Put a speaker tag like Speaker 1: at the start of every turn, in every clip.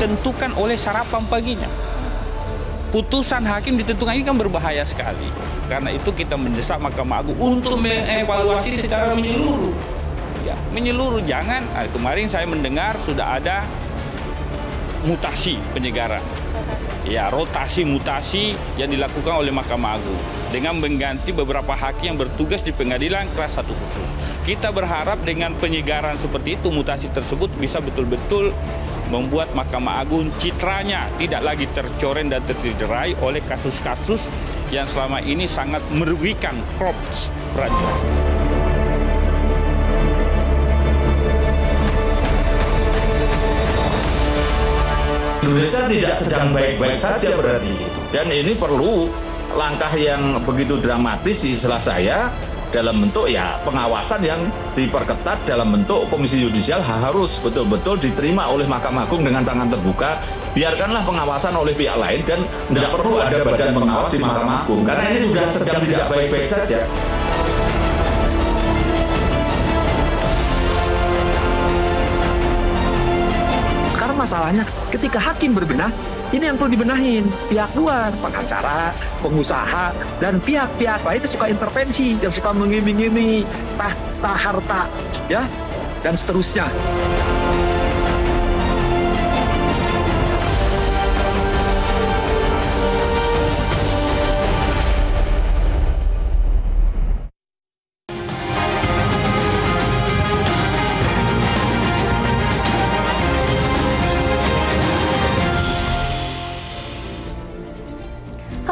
Speaker 1: ditentukan oleh sarapan paginya. Putusan hakim ditentukan ini kan berbahaya sekali. Karena itu kita mendesak Mahkamah Agung untuk mengevaluasi secara menyeluruh. Ya, menyeluruh, jangan. Kemarin saya mendengar sudah ada mutasi penyegaran. Ya, rotasi mutasi yang dilakukan oleh Mahkamah Agung dengan mengganti beberapa hakim yang bertugas di pengadilan kelas 1 khusus. Kita berharap dengan penyegaran seperti itu, mutasi tersebut bisa betul-betul membuat Mahkamah Agung citranya tidak lagi tercoreng dan tercederai oleh kasus-kasus yang selama ini sangat merugikan korps peradilan.
Speaker 2: Indonesia tidak sedang baik-baik saja berarti. Dan ini perlu langkah yang begitu dramatis istilah saya dalam bentuk ya pengawasan yang diperketat dalam bentuk komisi yudisial harus betul-betul diterima oleh Mahkamah Agung dengan tangan terbuka. Biarkanlah pengawasan oleh pihak lain dan tidak perlu ada badan pengawas di Mahkamah Agung karena ini sudah sedang tidak baik-baik saja.
Speaker 3: Masalahnya ketika hakim berbenah, ini yang perlu dibenahin pihak luar, pengacara, pengusaha, dan pihak-pihak lain yang suka intervensi, yang suka mengiming-iming tahta harta, ya, dan seterusnya.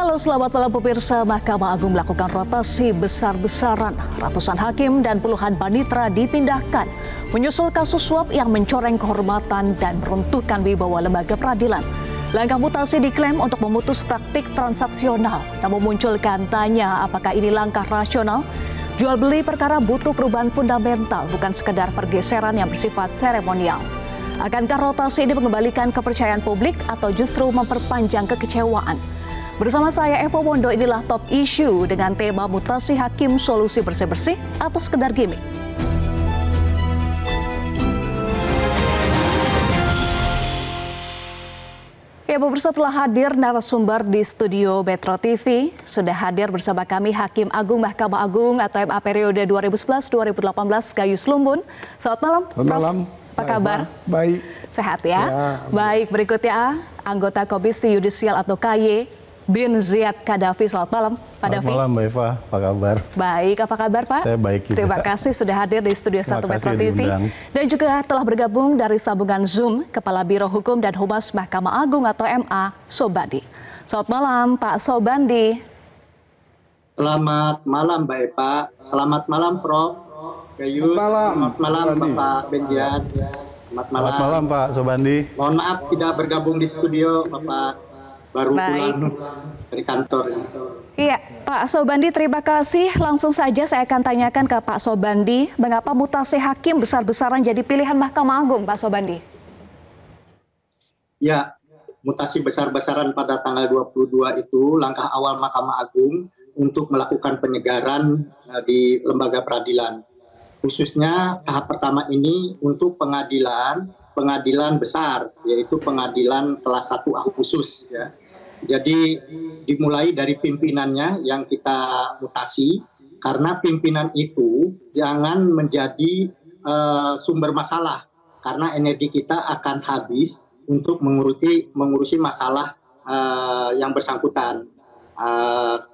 Speaker 4: Halo, selamat malam pemirsa. Mahkamah Agung melakukan rotasi besar-besaran. Ratusan hakim dan puluhan panitera dipindahkan menyusul kasus suap yang mencoreng kehormatan dan meruntuhkan wibawa lembaga peradilan. Langkah mutasi diklaim untuk memutus praktik transaksional, namun munculkan tanya apakah ini langkah rasional? Jual beli perkara butuh perubahan fundamental, bukan sekedar pergeseran yang bersifat seremonial. Akankah rotasi ini mengembalikan kepercayaan publik atau justru memperpanjang kekecewaan? Bersama saya Evo Mondo, inilah top issue dengan tema mutasi hakim solusi bersih-bersih atau sekedar gimmick. Ya, pemirsa, telah hadir narasumber di studio Metro TV. Sudah hadir bersama kami Hakim Agung Mahkamah Agung atau MA periode 2011-2018 Gayus Lumbun. Selamat malam.
Speaker 5: Selamat malam.
Speaker 4: Apa kabar?
Speaker 5: Baik.
Speaker 4: Sehat ya? Baik, berikutnya anggota Komisi Yudisial atau KY Bin Ziyad Qaddafi. Selamat malam, Pak Davi.
Speaker 5: Selamat malam, Mbak Eva. Apa kabar?
Speaker 4: Baik, apa kabar, Pak?
Speaker 5: Saya baik juga.
Speaker 4: Terima kasih sudah hadir di Studio 1 Metro TV.
Speaker 5: Diundang.
Speaker 4: Dan juga telah bergabung dari sambungan Zoom Kepala Biro Hukum dan Humas Mahkamah Agung atau MA, Sobandi. Selamat malam, Pak Sobandi.
Speaker 6: Selamat malam, Mbak Eva. Selamat malam, Prof. Gayus. Selamat malam, Bapak Ben Ziyad. Selamat malam.
Speaker 5: Selamat malam, Pak Sobandi.
Speaker 6: Mohon maaf tidak bergabung di studio, Bapak. Baru pulang dari kantor.
Speaker 4: Iya, Pak Sobandi, terima kasih. Langsung saja saya akan tanyakan ke Pak Sobandi, mengapa mutasi hakim besar-besaran jadi pilihan Mahkamah Agung, Pak Sobandi?
Speaker 6: Ya, mutasi besar-besaran pada tanggal 22 itu langkah awal Mahkamah Agung untuk melakukan penyegaran di lembaga peradilan. Khususnya tahap pertama ini untuk pengadilan besar, yaitu pengadilan kelas 1A khusus, ya. Jadi dimulai dari pimpinannya yang kita mutasi, karena pimpinan itu jangan menjadi sumber masalah, karena energi kita akan habis untuk mengurusi masalah yang bersangkutan.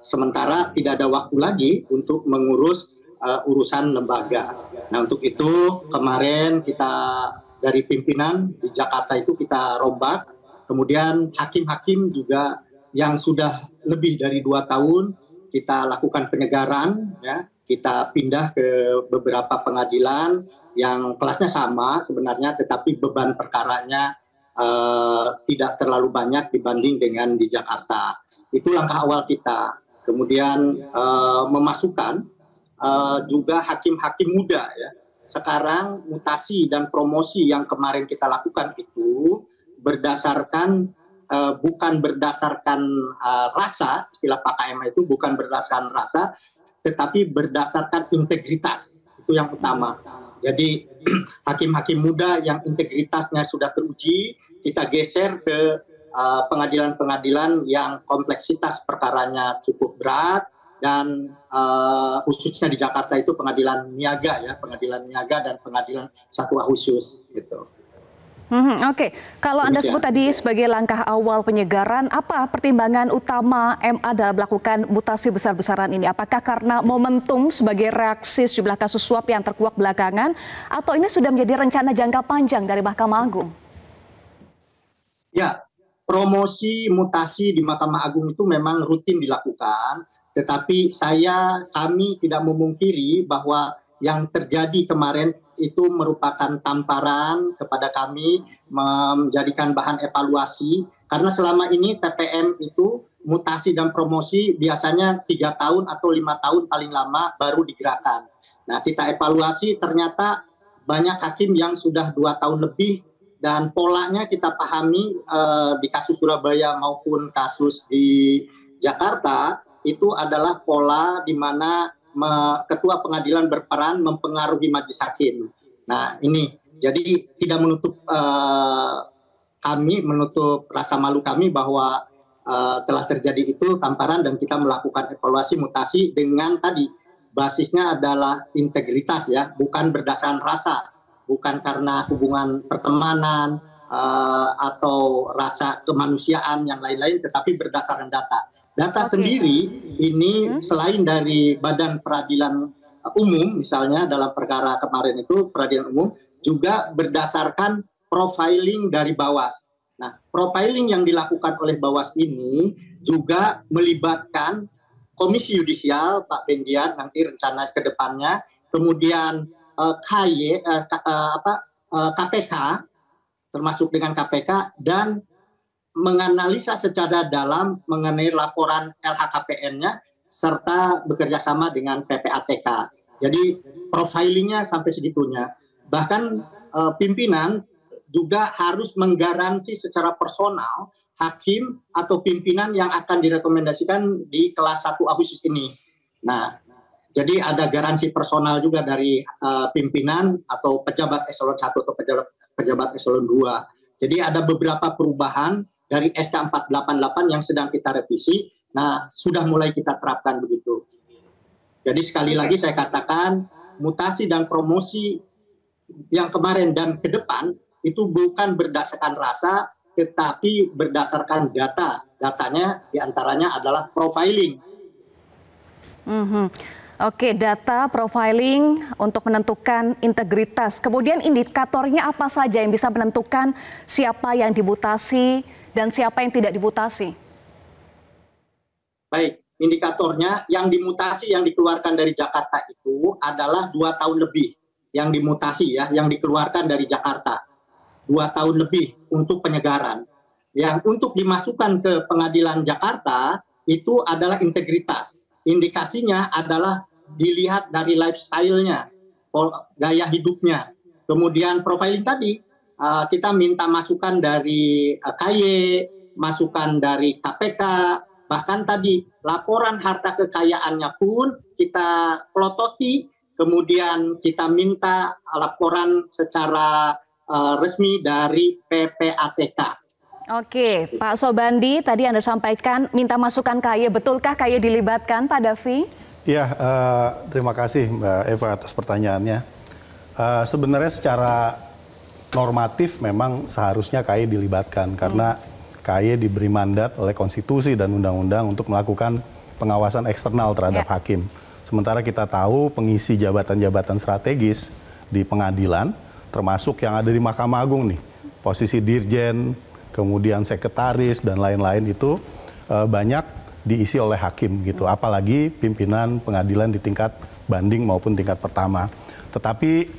Speaker 6: Sementara tidak ada waktu lagi untuk mengurus urusan lembaga. Nah, untuk itu kemarin kita dari pimpinan di Jakarta itu kita rombak, kemudian hakim-hakim juga yang sudah lebih dari 2 tahun kita lakukan penyegaran, ya, kita pindah ke beberapa pengadilan yang kelasnya sama sebenarnya, tetapi beban perkaranya tidak terlalu banyak dibanding dengan di Jakarta. Itu langkah awal kita. Kemudian memasukkan juga hakim-hakim muda, ya. Sekarang mutasi dan promosi yang kemarin kita lakukan itu berdasarkan bukan berdasarkan rasa, istilah Pak KM itu bukan berdasarkan rasa, tetapi berdasarkan integritas. Itu yang utama. Jadi hakim-hakim muda yang integritasnya sudah teruji, kita geser ke pengadilan-pengadilan yang kompleksitas perkaranya cukup berat, dan khususnya di Jakarta itu pengadilan niaga ya, pengadilan niaga dan pengadilan satwa khusus gitu.
Speaker 4: Oke. Kalau Anda sebut tadi sebagai langkah awal penyegaran, apa pertimbangan utama MA dalam melakukan mutasi besar-besaran ini? Apakah karena momentum sebagai reaksi sejumlah kasus suap yang terkuak belakangan, atau ini sudah menjadi rencana jangka panjang dari Mahkamah Agung?
Speaker 6: Ya, promosi mutasi di Mahkamah Agung itu memang rutin dilakukan, tetapi kami tidak memungkiri bahwa yang terjadi kemarin itu merupakan tamparan kepada kami, menjadikan bahan evaluasi, karena selama ini TPM itu mutasi dan promosi biasanya 3 tahun atau 5 tahun paling lama baru digerakkan. Nah, kita evaluasi ternyata banyak hakim yang sudah 2 tahun lebih, dan polanya kita pahami di kasus Surabaya maupun kasus di Jakarta itu adalah pola di mana ketua pengadilan berperan mempengaruhi majelis hakim. Nah, ini jadi tidak menutup rasa malu kami bahwa telah terjadi itu tamparan, dan kita melakukan evaluasi mutasi dengan tadi basisnya adalah integritas ya, bukan berdasarkan rasa, bukan karena hubungan pertemanan atau rasa kemanusiaan yang lain-lain, tetapi berdasarkan data. Data sendiri ini selain dari Badan Peradilan Umum, misalnya dalam perkara kemarin itu Peradilan Umum, juga berdasarkan profiling dari Bawas. Nah, profiling yang dilakukan oleh Bawas ini juga melibatkan Komisi Yudisial, Pak Bendian, nanti rencana ke depannya, kemudian KPK, termasuk dengan KPK, dan menganalisa secara dalam mengenai laporan LHKPN-nya serta bekerja sama dengan PPATK. Jadi profilingnya sampai segitunya. Bahkan pimpinan juga harus menggaransi secara personal hakim atau pimpinan yang akan direkomendasikan di kelas 1 Agustus ini. Nah, jadi ada garansi personal juga dari pimpinan atau pejabat eselon 1 atau pejabat eselon 2. Jadi ada beberapa perubahan dari SK 488 yang sedang kita revisi. Nah, sudah mulai kita terapkan begitu. Jadi sekali lagi saya katakan, mutasi dan promosi yang kemarin dan ke depan itu bukan berdasarkan rasa, tetapi berdasarkan data. Datanya diantaranya adalah profiling.
Speaker 4: Oke, data profiling untuk menentukan integritas. Kemudian indikatornya apa saja yang bisa menentukan siapa yang dimutasi dan siapa yang tidak dimutasi? Baik,
Speaker 6: indikatornya yang dimutasi yang dikeluarkan dari Jakarta itu adalah 2 tahun lebih. Yang dimutasi ya, yang dikeluarkan dari Jakarta. 2 tahun lebih untuk penyegaran. Yang untuk dimasukkan ke pengadilan Jakarta itu adalah integritas. Indikasinya adalah dilihat dari lifestyle-nya, gaya hidupnya. Kemudian profiling tadi, kita minta masukan dari KY, masukan dari KPK, bahkan tadi laporan harta kekayaannya pun kita pelototi, kemudian kita minta laporan secara resmi dari PPATK.
Speaker 4: Oke, Pak Sobandi, tadi Anda sampaikan minta masukan KY, betulkah KY dilibatkan, Pak Davi?
Speaker 5: Ya, terima kasih Mbak Eva atas pertanyaannya. Sebenarnya secara normatif memang seharusnya KY dilibatkan karena KY diberi mandat oleh konstitusi dan undang-undang untuk melakukan pengawasan eksternal terhadap hakim. Sementara kita tahu pengisi jabatan-jabatan strategis di pengadilan, termasuk yang ada di Mahkamah Agung nih, posisi dirjen, kemudian sekretaris dan lain-lain itu banyak diisi oleh hakim gitu. Apalagi pimpinan pengadilan di tingkat banding maupun tingkat pertama. Tetapi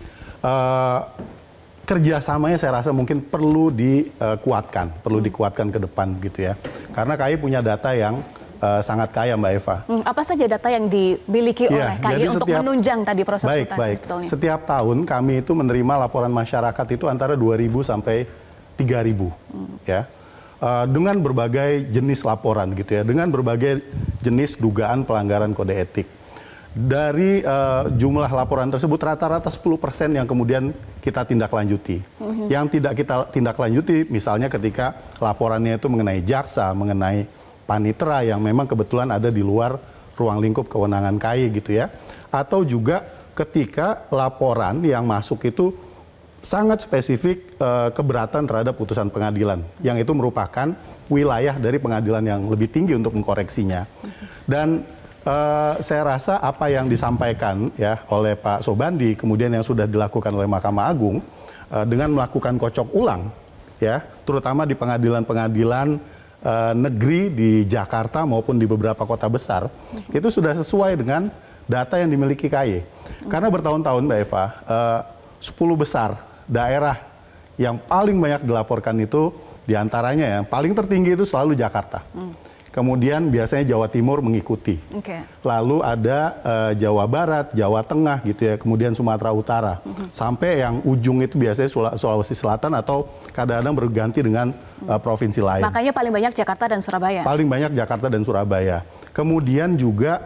Speaker 5: kerjasamanya saya rasa mungkin perlu dikuatkan ke depan gitu ya. Karena KY punya data yang sangat kaya Mbak Eva.
Speaker 4: Apa saja data yang dimiliki oleh KY untuk menunjang tadi proses mutasi?
Speaker 5: Baik. Setiap tahun kami itu menerima laporan masyarakat itu antara 2.000 sampai 3.000 ya. Dengan berbagai jenis laporan gitu ya, dengan berbagai jenis dugaan pelanggaran kode etik. Dari jumlah laporan tersebut rata-rata 10% yang kemudian kita tindak lanjuti. Yang tidak kita tindak lanjuti misalnya ketika laporannya itu mengenai jaksa, mengenai panitera yang memang kebetulan ada di luar ruang lingkup kewenangan KAI gitu ya. Atau juga ketika laporan yang masuk itu sangat spesifik keberatan terhadap putusan pengadilan. Yang itu merupakan wilayah dari pengadilan yang lebih tinggi untuk mengkoreksinya. Dan saya rasa apa yang disampaikan ya oleh Pak Sobandi kemudian yang sudah dilakukan oleh Mahkamah Agung dengan melakukan kocok ulang ya terutama di pengadilan-pengadilan negeri di Jakarta maupun di beberapa kota besar itu sudah sesuai dengan data yang dimiliki KAI. Karena bertahun-tahun Mbak Eva 10 besar daerah yang paling banyak dilaporkan itu diantaranya yang paling tertinggi itu selalu Jakarta. Kemudian biasanya Jawa Timur mengikuti. Lalu ada Jawa Barat, Jawa Tengah gitu ya, kemudian Sumatera Utara. Sampai yang ujung itu biasanya Sulawesi Selatan atau kadang-kadang berganti dengan provinsi lain.
Speaker 4: Makanya paling banyak Jakarta dan Surabaya.
Speaker 5: Paling banyak Jakarta dan Surabaya. Kemudian juga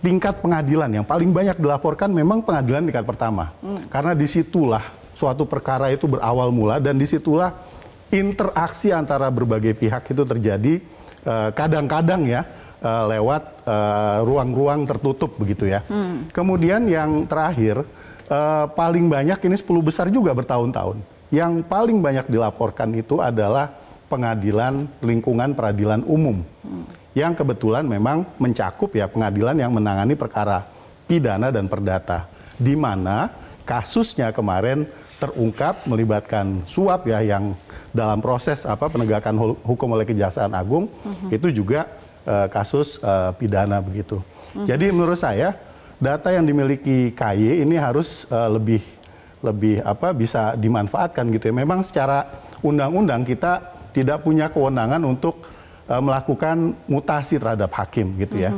Speaker 5: tingkat pengadilan yang paling banyak dilaporkan memang pengadilan tingkat pertama. Karena disitulah suatu perkara itu berawal mula dan disitulah interaksi antara berbagai pihak itu terjadi kadang-kadang ya lewat ruang-ruang tertutup begitu ya. Kemudian yang terakhir paling banyak ini 10 besar juga bertahun-tahun. Yang paling banyak dilaporkan itu adalah pengadilan lingkungan peradilan umum. Yang kebetulan memang mencakup ya pengadilan yang menangani perkara pidana dan perdata. Di mana kasusnya kemarin terungkap melibatkan suap ya yang dalam proses penegakan hukum oleh Kejaksaan Agung itu juga kasus pidana begitu. Jadi menurut saya data yang dimiliki KAI ini harus lebih bisa dimanfaatkan gitu ya. Memang secara undang-undang kita tidak punya kewenangan untuk melakukan mutasi terhadap hakim gitu ya.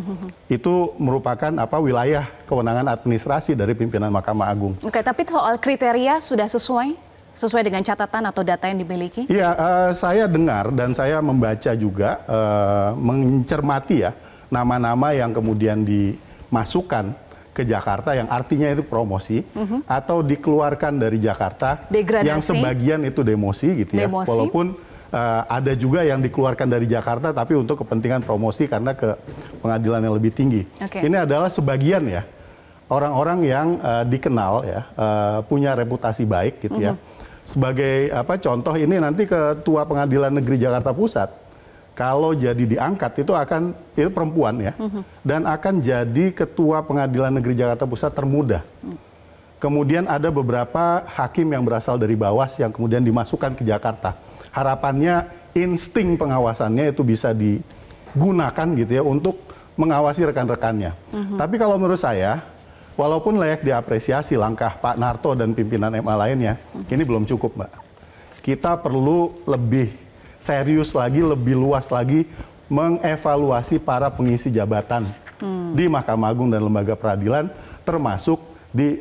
Speaker 5: Itu merupakan wilayah kewenangan administrasi dari pimpinan Mahkamah Agung.
Speaker 4: Oke, tapi soal kriteria sudah sesuai dengan catatan atau data yang dimiliki?
Speaker 5: Iya, saya dengar dan saya membaca juga mencermati ya nama-nama yang kemudian dimasukkan ke Jakarta yang artinya itu promosi atau dikeluarkan dari Jakarta
Speaker 4: degradasi.
Speaker 5: Yang sebagian itu demosi gitu ya.
Speaker 4: Demosi.
Speaker 5: Walaupun ada juga yang dikeluarkan dari Jakarta tapi untuk kepentingan promosi karena ke pengadilan yang lebih tinggi. Ini adalah sebagian ya orang-orang yang dikenal ya punya reputasi baik gitu ya. Sebagai contoh ini nanti Ketua Pengadilan Negeri Jakarta Pusat kalau jadi diangkat itu perempuan ya dan akan jadi Ketua Pengadilan Negeri Jakarta Pusat termuda. Kemudian ada beberapa hakim yang berasal dari Bawas yang kemudian dimasukkan ke Jakarta. Harapannya insting pengawasannya itu bisa digunakan gitu ya untuk mengawasi rekan-rekannya. Tapi kalau menurut saya, walaupun layak diapresiasi langkah Pak Narto dan pimpinan MA lainnya, ini belum cukup, Mbak. Kita perlu lebih serius lagi, lebih luas lagi mengevaluasi para pengisi jabatan di Mahkamah Agung dan lembaga peradilan, termasuk di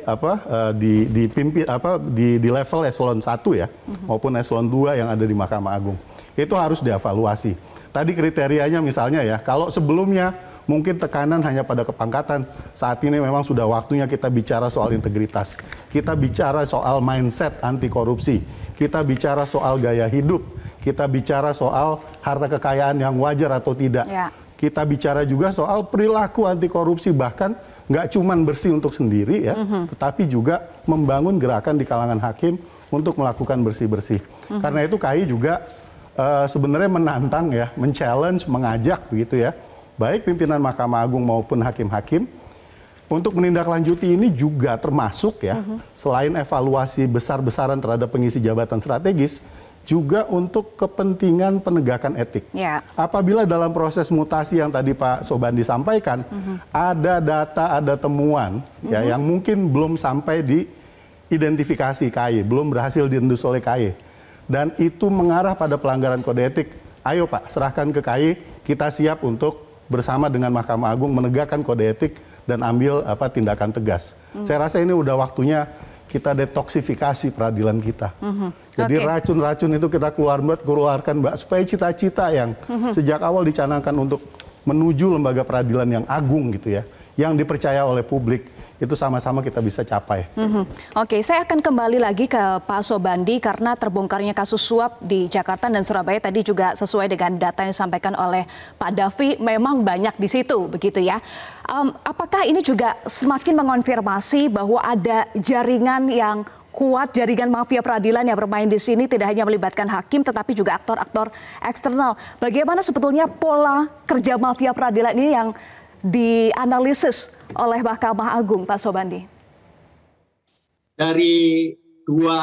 Speaker 5: level eselon 1 ya maupun eselon 2 yang ada di Mahkamah Agung. Itu harus dievaluasi. Tadi kriterianya misalnya ya, kalau sebelumnya mungkin tekanan hanya pada kepangkatan, saat ini memang sudah waktunya kita bicara soal integritas. Kita bicara soal mindset anti korupsi. Kita bicara soal gaya hidup. Kita bicara soal harta kekayaan yang wajar atau tidak. Ya. Kita bicara juga soal perilaku anti korupsi, bahkan nggak cuman bersih untuk sendiri ya, tetapi juga membangun gerakan di kalangan hakim untuk melakukan bersih-bersih. Karena itu KAI juga sebenarnya menantang ya, men-challenge, mengajak begitu ya, baik pimpinan Mahkamah Agung maupun hakim-hakim untuk menindaklanjuti ini juga termasuk ya, selain evaluasi besar-besaran terhadap pengisi jabatan strategis, juga untuk kepentingan penegakan etik. Ya. Apabila dalam proses mutasi yang tadi Pak Sobandi sampaikan, ada data, ada temuan ya, yang mungkin belum sampai diidentifikasi KAI, belum berhasil diendus oleh KAI, dan itu mengarah pada pelanggaran kode etik, ayo Pak, serahkan ke KAI, kita siap untuk bersama dengan Mahkamah Agung menegakkan kode etik dan ambil tindakan tegas. Saya rasa ini udah waktunya kita detoksifikasi peradilan kita. Jadi racun-racun itu kita keluarkan, Mbak, supaya cita-cita yang sejak awal dicanangkan untuk menuju lembaga peradilan yang agung gitu ya, yang dipercaya oleh publik itu sama-sama kita bisa capai.
Speaker 4: Oke, saya akan kembali lagi ke Pak Sobandi karena terbongkarnya kasus suap di Jakarta dan Surabaya tadi juga sesuai dengan data yang disampaikan oleh Pak Davi, memang banyak di situ, begitu ya. Apakah ini juga semakin mengonfirmasi bahwa ada jaringan yang kuat, jaringan mafia peradilan yang bermain di sini tidak hanya melibatkan hakim tetapi juga aktor-aktor eksternal. Bagaimana sebetulnya pola kerja mafia peradilan ini yang dianalisis oleh Mahkamah Agung, Pak Sobandi?
Speaker 6: Dari dua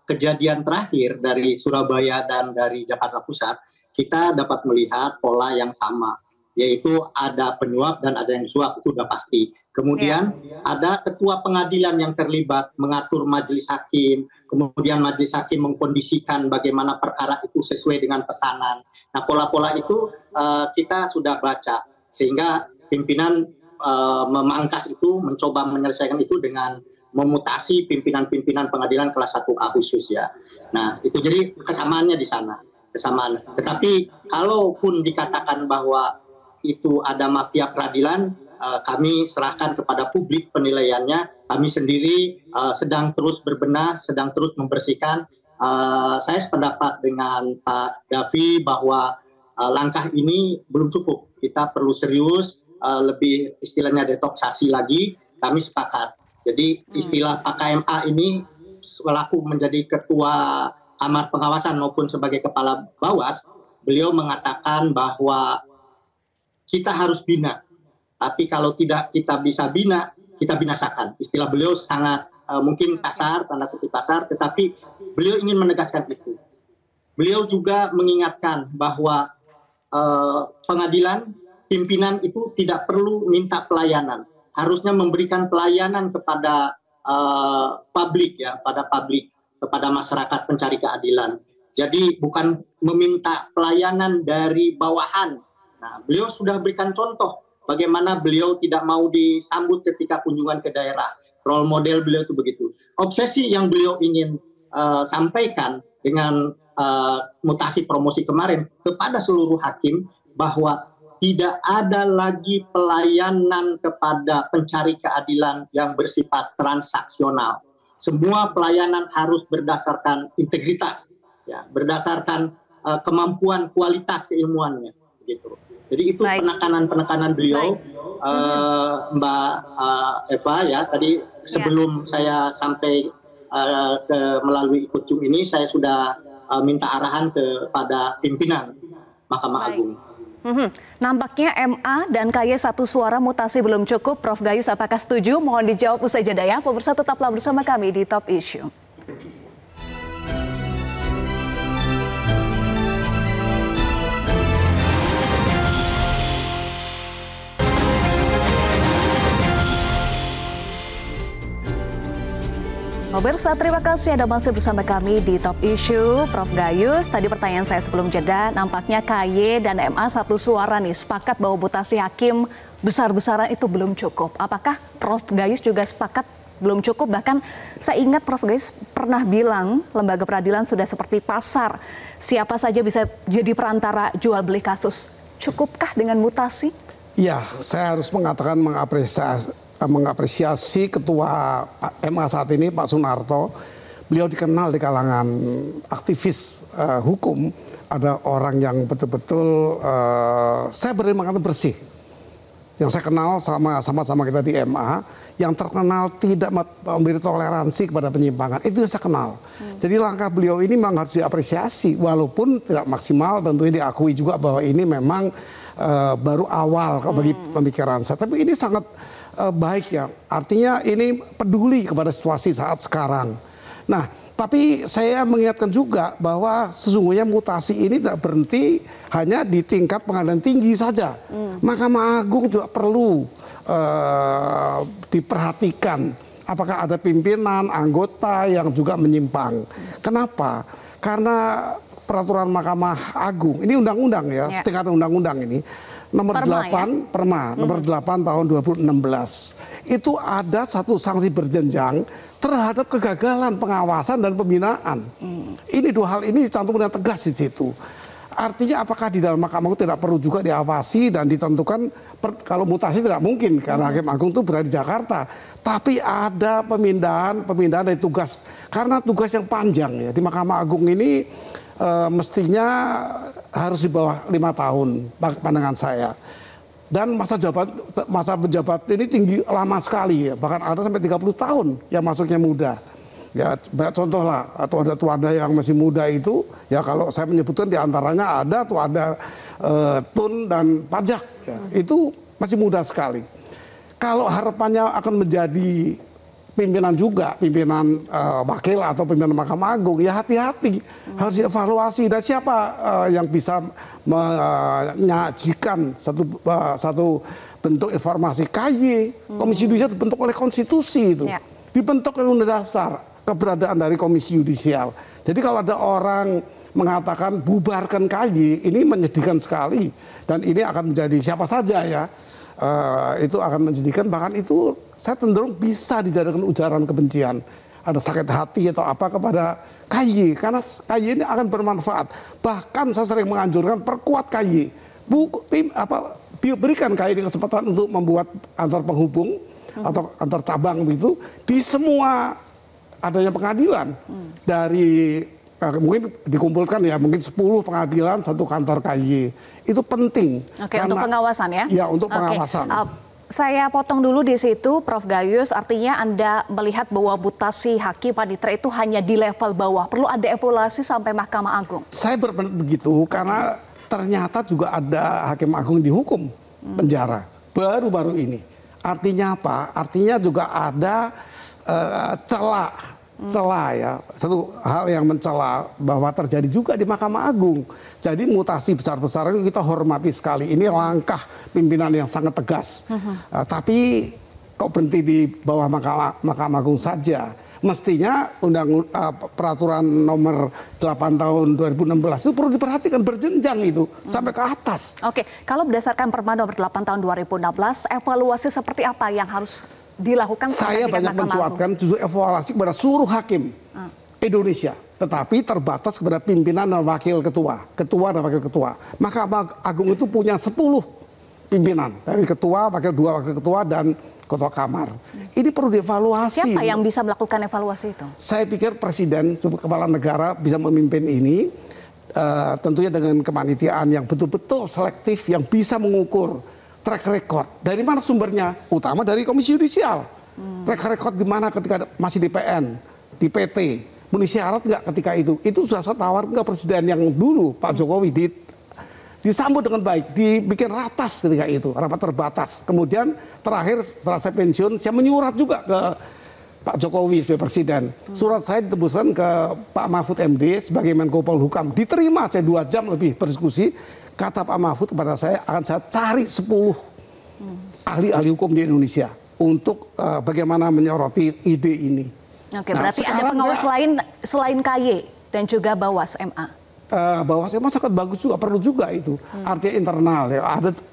Speaker 6: kejadian terakhir dari Surabaya dan dari Jakarta Pusat, kita dapat melihat pola yang sama, yaitu ada penyuap dan ada yang disuap, itu sudah pasti. Kemudian ada ketua pengadilan yang terlibat mengatur majelis hakim, kemudian majelis hakim mengkondisikan bagaimana perkara itu sesuai dengan pesanan. Nah, pola-pola itu kita sudah baca, sehingga pimpinan memangkas itu, mencoba menyelesaikan itu dengan memutasi pimpinan-pimpinan pengadilan kelas 1A khusus ya. Nah, itu jadi kesamaannya di sana, kesamaan. Tetapi kalaupun dikatakan bahwa itu ada mafia peradilan, kami serahkan kepada publik penilaiannya. Kami sendiri sedang terus berbenah, sedang terus membersihkan. Saya sependapat dengan Pak Davi bahwa langkah ini belum cukup. Kita perlu serius, lebih istilahnya detoksasi lagi. Kami sepakat. Jadi istilah Pak KMA ini selaku menjadi ketua Kamar Pengawasan maupun sebagai kepala Bawas, beliau mengatakan bahwa kita harus bina. Tapi kalau tidak kita bisa bina, kita binasakan. Istilah beliau sangat mungkin kasar, tanda kutip kasar, tetapi beliau ingin menegaskan itu. Beliau juga mengingatkan bahwa pengadilan, pimpinan itu tidak perlu minta pelayanan. Harusnya memberikan pelayanan kepada publik ya, kepada masyarakat pencari keadilan. Jadi bukan meminta pelayanan dari bawahan. Nah, beliau sudah berikan contoh bagaimana beliau tidak mau disambut ketika kunjungan ke daerah. Role model beliau itu begitu. Obsesi yang beliau ingin sampaikan dengan mutasi promosi kemarin kepada seluruh hakim bahwa tidak ada lagi pelayanan kepada pencari keadilan yang bersifat transaksional. Semua pelayanan harus berdasarkan integritas, ya, berdasarkan kemampuan, kualitas keilmuannya, gitu. Jadi itu penekanan beliau, Mbak Eva ya. Tadi sebelum saya sampai melalui ikut Zoom ini, saya sudah minta arahan kepada pimpinan Mahkamah Agung.
Speaker 4: Nampaknya MA dan KY satu suara mutasi belum cukup. Prof Gayus, apakah setuju? Mohon dijawab usai jeda ya. Pemirsa tetaplah bersama kami di Top Issue. Pemirsa, terima kasih Anda masih bersama kami di Top Issue. Prof Gayus, tadi pertanyaan saya sebelum jeda, nampaknya KY dan MA satu suara nih sepakat bahwa mutasi hakim besar-besaran itu belum cukup. Apakah Prof Gayus juga sepakat belum cukup? Bahkan saya ingat Prof Gayus pernah bilang lembaga peradilan sudah seperti pasar. Siapa saja bisa jadi perantara jual beli kasus. Cukupkah dengan mutasi?
Speaker 7: Ya, saya harus mengatakan mengapresiasi ketua MA saat ini Pak Sunarto. Beliau dikenal di kalangan aktivis hukum, ada orang yang betul-betul saya beri mengatakan bersih. Yang saya kenal sama-sama kita di MA, yang terkenal tidak memberi toleransi kepada penyimpangan, itu yang saya kenal. Jadi langkah beliau ini memang harus diapresiasi, walaupun tidak maksimal, tentunya diakui juga bahwa ini memang baru awal bagi pemikiran saya. Tapi ini sangat baik ya, artinya ini peduli kepada situasi saat sekarang. Nah, tapi saya mengingatkan juga bahwa sesungguhnya mutasi ini tidak berhenti hanya di tingkat pengadilan tinggi saja. Mahkamah Agung juga perlu diperhatikan apakah ada pimpinan, anggota yang juga menyimpang. Kenapa? Karena peraturan Mahkamah Agung, ini undang-undang ya, setingkat undang-undang ini, nomor 8 Perma, nomor 8 tahun 2016. Itu ada satu sanksi berjenjang terhadap kegagalan pengawasan dan pembinaan. Ini dua hal ini dicantum dengan tegas di situ. Artinya apakah di dalam Mahkamah Agung tidak perlu juga diawasi dan ditentukan, kalau mutasi tidak mungkin karena Hakim Agung itu berada di Jakarta. Tapi ada pemindahan dari tugas, karena tugas yang panjang ya di Mahkamah Agung ini mestinya harus di bawah 5 tahun pandangan saya. Dan masa pejabat ini tinggi lama sekali ya, bahkan ada sampai 30 tahun yang masuknya muda. Ya, banyak contoh lah, atau ada tuada yang masih muda itu, ya kalau saya menyebutkan diantaranya ada tuada Tun dan Pajak, ya, itu masih muda sekali. Kalau harapannya akan menjadi pimpinan juga, pimpinan wakil atau pimpinan Mahkamah Agung, ya hati-hati, harus dievaluasi. Dan siapa yang bisa menyajikan satu bentuk informasi? KY, Komisi Yudisial dibentuk oleh konstitusi itu, dibentuk oleh Undang-Undang Dasar. Keberadaan dari Komisi Yudisial. Jadi kalau ada orang mengatakan bubarkan KY, ini menyedihkan sekali. Dan ini akan menjadi siapa saja ya, itu akan menjadikan, bahkan itu saya cenderung bisa dijadikan ujaran kebencian. Ada sakit hati atau apa kepada KY, karena KY ini akan bermanfaat. Bahkan saya sering menganjurkan perkuat KY. Berikan KY kesempatan untuk membuat antar penghubung atau antar cabang begitu di semua adanya pengadilan. Dari mungkin dikumpulkan ya, mungkin 10 pengadilan, 1 kantor KY. Itu penting.
Speaker 4: Oke, karena, untuk pengawasan ya?
Speaker 7: Ya, untuk pengawasan.
Speaker 4: Saya potong dulu di situ, Prof. Gayus. Artinya Anda melihat bahwa mutasi hakim panitera itu hanya di level bawah. Perlu ada evaluasi sampai Mahkamah Agung. Saya
Speaker 7: berpendapat begitu, karena ternyata juga ada Hakim Agung dihukum penjara. Baru-baru ini. Artinya apa? Artinya juga ada celah ya, satu hal yang mencela bahwa terjadi juga di Mahkamah Agung. Jadi mutasi besar-besaran kita hormati sekali. Ini langkah pimpinan yang sangat tegas. Tapi kok berhenti di bawah Mahkamah Agung saja? Mestinya peraturan nomor 8 tahun 2016 itu perlu diperhatikan berjenjang itu sampai ke atas.
Speaker 4: Oke, kalau berdasarkan Perma nomor 8 tahun 2016, evaluasi seperti apa yang harus dilakukan?
Speaker 7: Saya banyak mencuatkan justru evaluasi kepada seluruh hakim Indonesia, tetapi terbatas kepada pimpinan dan wakil ketua dan wakil ketua. Mahkamah Agung itu punya 10 pimpinan, dari ketua, wakil 2 wakil ketua, dan ketua kamar. Ini perlu dievaluasi.
Speaker 4: Siapa yang bisa melakukan evaluasi itu?
Speaker 7: Saya pikir Presiden sebagai kepala negara bisa memimpin ini, tentunya dengan kepanitiaan yang betul-betul selektif, yang bisa mengukur track record. Dari mana sumbernya? Utama dari Komisi Yudisial. Track record di mana ketika masih di PN, di PT, memenuhi syarat nggak ketika itu? Itu sudah saya tawarkan ke Presiden yang dulu, Pak Jokowi, disambut dengan baik, dibikin ratas ketika itu, rapat terbatas. Kemudian terakhir setelah saya pensiun, saya menyurat juga ke Pak Jokowi sebagai Presiden. Surat saya ditembuskan ke Pak Mahfud MD sebagai Menko Polhukam. Diterima, saya 2 jam lebih berdiskusi. Kata Pak Mahfud kepada saya, akan saya cari 10 ahli-ahli hukum di Indonesia untuk bagaimana menyoroti ide ini.
Speaker 4: Oke, berarti ada pengawas lain selain KY dan juga Bawas MA.
Speaker 7: Bawas MA sangat bagus juga, perlu juga itu. Artinya internal ya,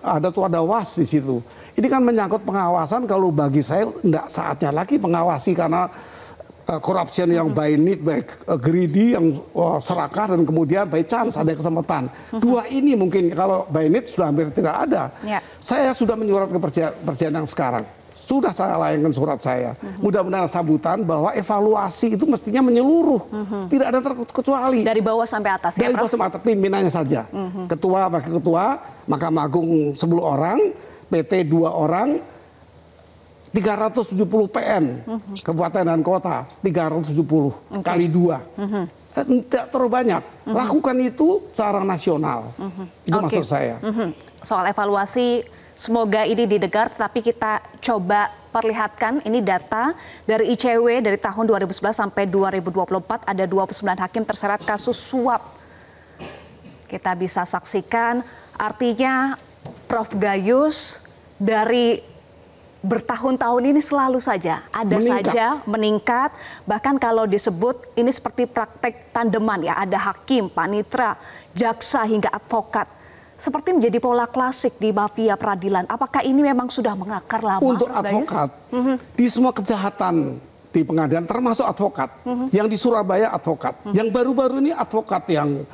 Speaker 7: ada tuada was di situ. Ini kan menyangkut pengawasan, kalau bagi saya enggak saatnya lagi mengawasi karena corruption yang by need, by greedy, yang serakah, dan kemudian by chance ada kesempatan. 2 ini mungkin kalau by need sudah hampir tidak ada. Saya sudah menyurat ke Presiden yang sekarang. Sudah saya layangkan surat saya. Mudah-mudahan sambutan bahwa evaluasi itu mestinya menyeluruh. Tidak ada terkecuali.
Speaker 4: Dari bawah sampai atas ya,
Speaker 7: Dari bawah sampai atas, pimpinannya saja. Ketua, wakil ketua, Mahkamah Agung 10 orang, PT 2 orang, 370 PM, kabupaten dan kota, 370 kali 2. Tidak terlalu banyak. Lakukan itu secara nasional. Itu maksud saya.
Speaker 4: Soal evaluasi, semoga ini didengar, tapi kita coba perlihatkan ini data dari ICW dari tahun 2011 sampai 2024, ada 29 hakim terseret kasus suap. Kita bisa saksikan, artinya Prof. Gayus dari bertahun-tahun ini selalu saja meningkat. Bahkan kalau disebut ini seperti praktek tandeman ya, ada hakim, panitera, jaksa hingga advokat. Seperti menjadi pola klasik di mafia peradilan. Apakah ini memang sudah mengakar lama?
Speaker 7: Untuk advokat, di semua kejahatan di pengadilan termasuk advokat. Yang di Surabaya advokat. Yang baru-baru ini advokat yang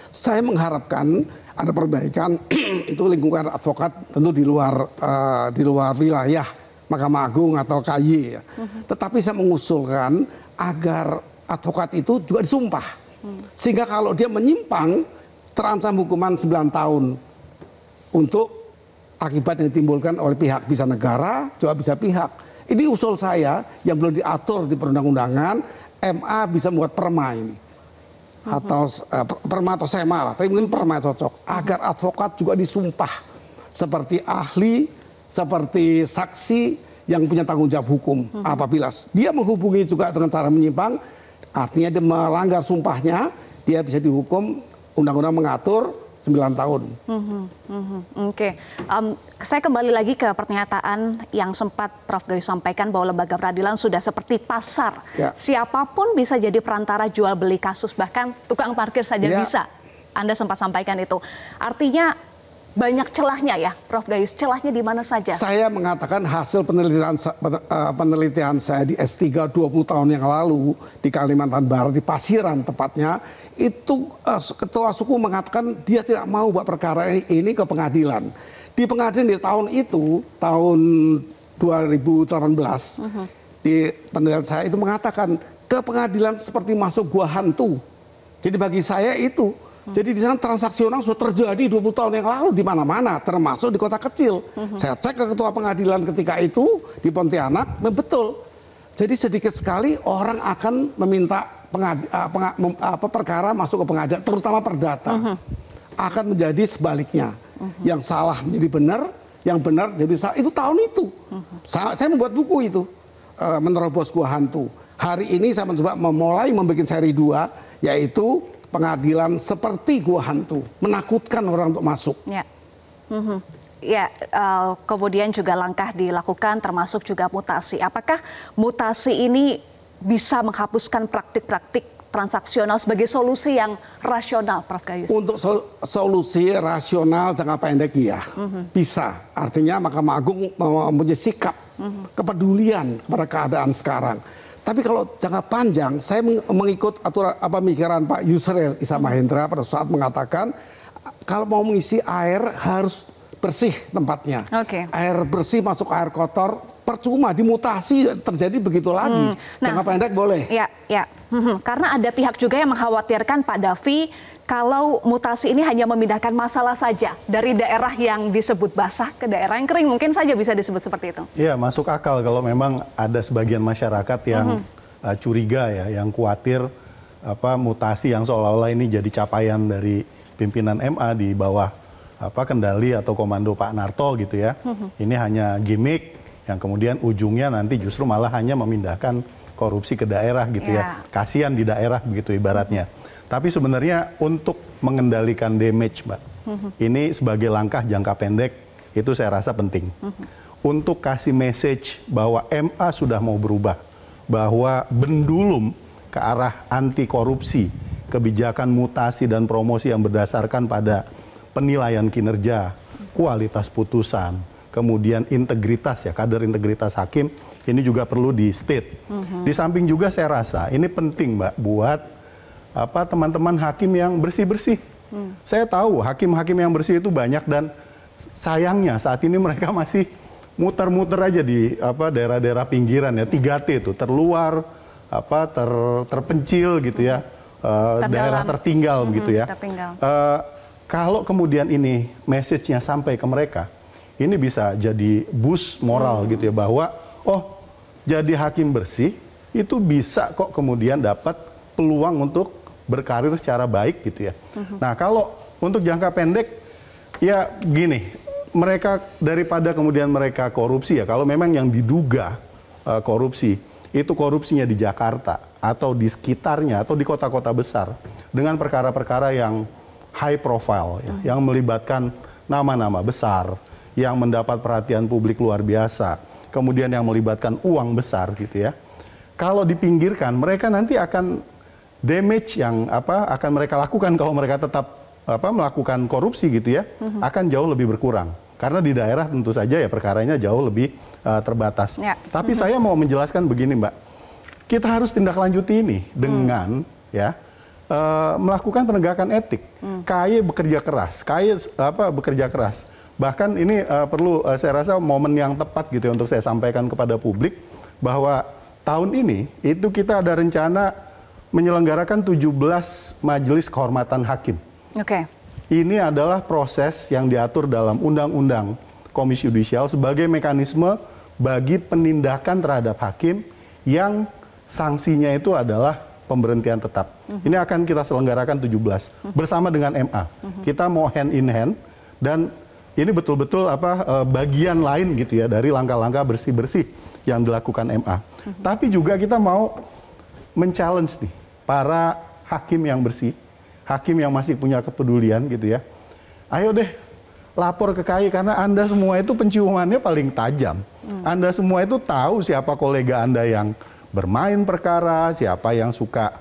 Speaker 7: saya mengharapkan ada perbaikan itu lingkungan advokat tentu di luar wilayah Mahkamah Agung atau KY ya. Tetapi saya mengusulkan agar advokat itu juga disumpah. Sehingga kalau dia menyimpang terancam hukuman 9 tahun untuk akibat yang ditimbulkan oleh pihak bisa negara, juga bisa pihak. Ini usul saya yang belum diatur di perundang-undangan, MA bisa membuat perma ini. Atau perma atau sema lah, tapi mungkin perma cocok. Agar advokat juga disumpah seperti ahli, seperti saksi yang punya tanggung jawab hukum. Apabila dia menghubungi juga dengan cara menyimpang, artinya dia melanggar sumpahnya, dia bisa dihukum, undang-undang mengatur 9 tahun.
Speaker 4: Oke. Saya kembali lagi ke pernyataan yang sempat Prof. Gayus sampaikan bahwa lembaga peradilan sudah seperti pasar.
Speaker 7: Ya.
Speaker 4: Siapapun bisa jadi perantara jual beli kasus, bahkan tukang parkir saja bisa. Anda sempat sampaikan itu. Artinya banyak celahnya ya, Prof. Gayus. Celahnya di mana saja? Saya
Speaker 7: mengatakan hasil penelitian saya di S3 20 tahun yang lalu di Kalimantan Barat, di Pasiran tepatnya, itu ketua suku mengatakan dia tidak mau buat perkara ini ke pengadilan. Di pengadilan di tahun itu, tahun 2018, di penelitian saya itu mengatakan ke pengadilan seperti masuk gua hantu. Jadi bagi saya itu, jadi di sana transaksional sudah terjadi 20 tahun yang lalu di mana-mana, termasuk di kota kecil. Saya cek ke ketua pengadilan ketika itu di Pontianak, betul. Jadi sedikit sekali orang akan meminta perkara masuk ke pengadilan, terutama perdata. Akan menjadi sebaliknya. Yang salah menjadi benar, yang benar jadi salah. Itu tahun itu. Saya membuat buku itu, Menerobos Gua Hantu. Hari ini saya mencoba memulai membuat seri 2, yaitu pengadilan seperti gua hantu, menakutkan orang untuk masuk.
Speaker 4: Ya, kemudian juga langkah dilakukan termasuk juga mutasi. Apakah mutasi ini bisa menghapuskan praktik-praktik transaksional sebagai solusi yang rasional, Prof. Gayus? Untuk
Speaker 7: solusi rasional jangka pendek ya, bisa. Artinya Mahkamah Agung mempunyai sikap kepedulian kepada keadaan sekarang. Tapi kalau jangka panjang, saya mengikut aturan pemikiran Pak Yusril Issa Mahendra pada saat mengatakan kalau mau mengisi air harus bersih tempatnya. Air bersih masuk air kotor, percuma dimutasi terjadi begitu lagi. Jangka pendek boleh.
Speaker 4: Karena ada pihak juga yang mengkhawatirkan Pak Davi kalau mutasi ini hanya memindahkan masalah saja dari daerah yang disebut basah ke daerah yang kering, mungkin saja bisa disebut seperti itu.
Speaker 5: Iya, masuk akal kalau memang ada sebagian masyarakat yang curiga ya, yang khawatir mutasi yang seolah-olah ini jadi capaian dari pimpinan MA di bawah kendali atau komando Pak Narto gitu ya. Ini hanya gimmick yang kemudian ujungnya nanti justru malah hanya memindahkan korupsi ke daerah gitu ya. Kasihan di daerah begitu ibaratnya. Tapi sebenarnya untuk mengendalikan damage, Mbak, ini sebagai langkah jangka pendek itu saya rasa penting. Untuk kasih message bahwa MA sudah mau berubah, bahwa bendulum ke arah anti korupsi, kebijakan mutasi dan promosi yang berdasarkan pada penilaian kinerja, kualitas putusan, kemudian integritas ya, kadar integritas hakim, ini juga perlu di state. Di samping juga saya rasa ini penting, Mbak, buat teman-teman hakim yang bersih-bersih. Saya tahu hakim-hakim yang bersih itu banyak dan sayangnya saat ini mereka masih muter-muter aja di daerah-daerah pinggiran ya, 3T itu, terluar, terpencil gitu ya, daerah tertinggal gitu ya. Kalau kemudian ini message-nya sampai ke mereka, ini bisa jadi boost moral gitu ya, bahwa jadi hakim bersih itu bisa kok kemudian dapat peluang untuk berkarir secara baik gitu ya. Nah, kalau untuk jangka pendek ya gini, mereka daripada kemudian mereka korupsi ya, kalau memang yang diduga korupsi itu korupsinya di Jakarta atau di sekitarnya atau di kota-kota besar dengan perkara-perkara yang high profile ya, yang melibatkan nama-nama besar, yang mendapat perhatian publik luar biasa, kemudian yang melibatkan uang besar gitu ya. Kalau dipinggirkan, mereka nanti akan damage yang akan mereka lakukan kalau mereka tetap melakukan korupsi gitu ya, akan jauh lebih berkurang. Karena di daerah tentu saja ya perkaranya jauh lebih terbatas. Tapi saya mau menjelaskan begini, Mbak. kita harus tindak lanjuti ini dengan melakukan penegakan etik. KAY bekerja keras, bekerja keras. Bahkan ini perlu saya rasa momen yang tepat gitu ya untuk saya sampaikan kepada publik bahwa tahun ini itu kita ada rencana menyelenggarakan 17 majelis kehormatan hakim.
Speaker 4: Oke.
Speaker 5: Ini adalah proses yang diatur dalam Undang-Undang Komisi Yudisial sebagai mekanisme bagi penindakan terhadap hakim yang sanksinya itu adalah pemberhentian tetap. Ini akan kita selenggarakan 17 bersama dengan MA. Kita mau hand in hand dan ini betul-betul bagian lain gitu ya dari langkah-langkah bersih-bersih yang dilakukan MA. Tapi juga kita mau men-challenge nih para hakim yang bersih, hakim yang masih punya kepedulian gitu ya. Ayo deh lapor ke KAY karena Anda semua itu penciumannya paling tajam. Anda semua itu tahu siapa kolega Anda yang bermain perkara, siapa yang suka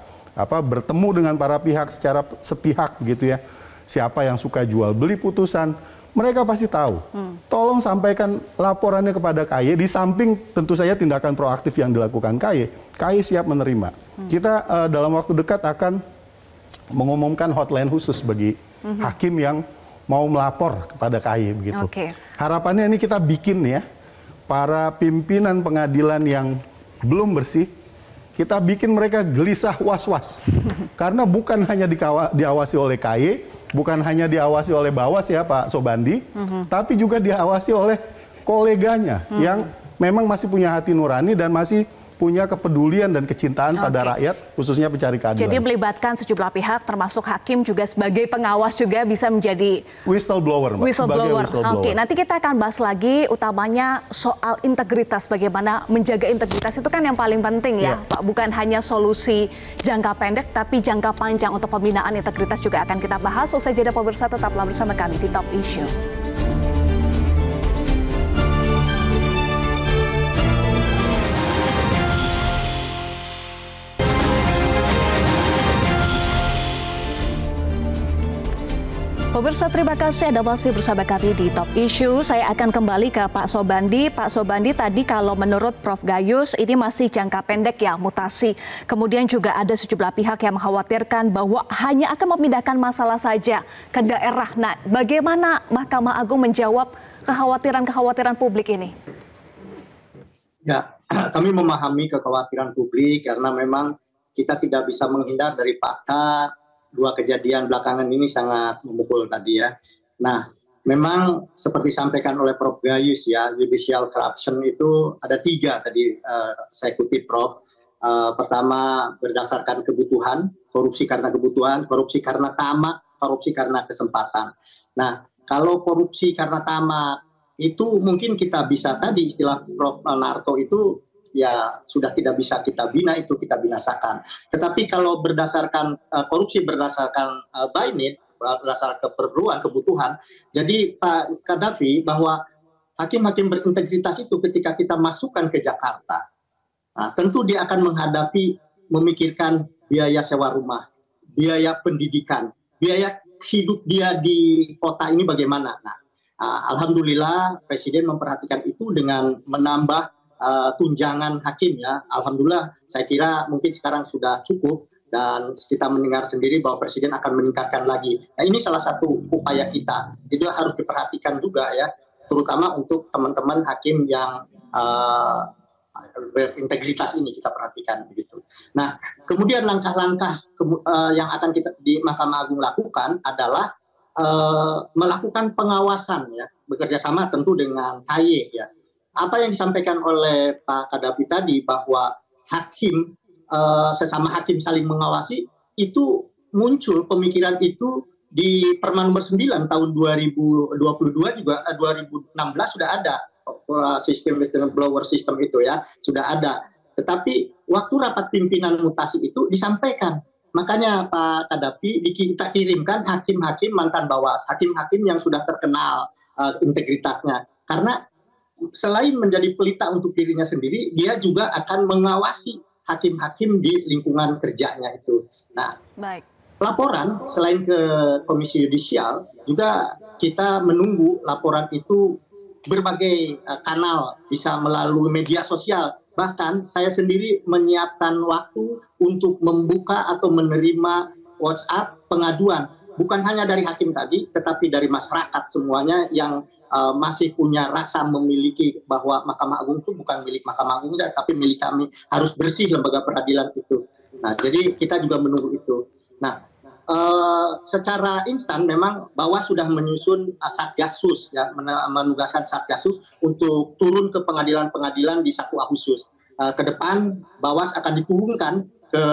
Speaker 5: bertemu dengan para pihak secara sepihak gitu ya. Siapa yang suka jual beli putusan, mereka pasti tahu. Tolong sampaikan laporannya kepada KAY di samping tentu saja tindakan proaktif yang dilakukan KAY. KAY siap menerima. Kita dalam waktu dekat akan mengumumkan hotline khusus bagi hakim yang mau melapor kepada KAY begitu. Harapannya ini kita bikin ya para pimpinan pengadilan yang belum bersih, kita bikin mereka gelisah was-was. Karena bukan hanya diawasi oleh KAY, bukan hanya diawasi oleh Bawas ya Pak Sobandi, tapi juga diawasi oleh koleganya yang memang masih punya hati nurani dan masih punya kepedulian dan kecintaan pada rakyat, khususnya pencari keadilan.
Speaker 4: Jadi melibatkan sejumlah pihak, termasuk hakim juga sebagai pengawas juga bisa menjadi
Speaker 5: whistleblower, Mbak.
Speaker 4: Whistleblower. Oke, nanti kita akan bahas lagi utamanya soal integritas, bagaimana menjaga integritas itu kan yang paling penting ya, Pak. Bukan hanya solusi jangka pendek, tapi jangka panjang untuk pembinaan integritas juga akan kita bahas. Usai jeda pemirsa, tetaplah bersama kami di Top Issue. Pemirsa, terima kasih Anda masih bersama kami di Top Issue. Saya akan kembali ke Pak Sobandi. Pak Sobandi, tadi kalau menurut Prof. Gayus ini masih jangka pendek ya mutasi. Kemudian juga ada sejumlah pihak yang mengkhawatirkan bahwa hanya akan memindahkan masalah saja ke daerah. Nah, bagaimana Mahkamah Agung menjawab kekhawatiran-kekhawatiran publik ini?
Speaker 6: Ya, kami memahami kekhawatiran publik karena memang kita tidak bisa menghindar dari fakta. Dua kejadian belakangan ini sangat memukul tadi ya. Nah, memang seperti disampaikan oleh Prof. Gayus ya, judicial corruption itu ada 3 tadi saya kutip Prof. Pertama berdasarkan kebutuhan, korupsi karena kebutuhan, korupsi karena tamak, korupsi karena kesempatan. Nah, kalau korupsi karena tamak itu mungkin kita bisa tadi istilah Prof. Narto itu ya sudah tidak bisa kita bina, itu kita binasakan. Tetapi kalau berdasarkan korupsi berdasarkan by need, berdasarkan keperluan, kebutuhan, jadi Pak Kadafi bahwa hakim-hakim berintegritas itu ketika kita masukkan ke Jakarta, nah, tentu dia akan menghadapi, memikirkan biaya sewa rumah, biaya pendidikan, biaya hidup dia di kota ini bagaimana. Nah, alhamdulillah Presiden memperhatikan itu dengan menambah tunjangan hakim ya. Alhamdulillah saya kira mungkin sekarang sudah cukup dan kita mendengar sendiri bahwa Presiden akan meningkatkan lagi. Nah, ini salah satu upaya kita. Jadi harus diperhatikan juga ya, terutama untuk teman-teman hakim yang berintegritas ini kita perhatikan begitu. Nah, kemudian langkah-langkah yang akan kita di Mahkamah Agung lakukan adalah melakukan pengawasan ya, bekerja sama tentu dengan KAY ya. Apa yang disampaikan oleh Pak Kadafi tadi bahwa hakim sesama hakim saling mengawasi itu muncul pemikiran itu di Perma nomor 9 tahun 2022 juga 2016 sudah ada sistem whistleblower system itu ya, sudah ada. Tetapi waktu rapat pimpinan mutasi itu disampaikan. Makanya Pak Kadafi kita kirimkan hakim-hakim mantan Bawas, hakim-hakim yang sudah terkenal integritasnya. Karena selain menjadi pelita untuk dirinya sendiri, dia juga akan mengawasi hakim-hakim di lingkungan kerjanya itu. Nah, laporan selain ke Komisi Yudisial, juga kita menunggu laporan itu berbagai kanal, bisa melalui media sosial. bahkan saya sendiri menyiapkan waktu untuk membuka atau menerima WhatsApp pengaduan, bukan hanya dari hakim tadi, tetapi dari masyarakat semuanya yang masih punya rasa memiliki bahwa Mahkamah Agung itu bukan milik Mahkamah Agung, tapi milik kami, harus bersih lembaga peradilan itu. Nah, jadi kita juga menunggu itu. Nah, secara instan memang Bawas sudah menyusun Satgasus, ya, menugaskan Satgasus untuk turun ke pengadilan-pengadilan di 1 Agustus. Ke depan Bawas akan diturunkan ke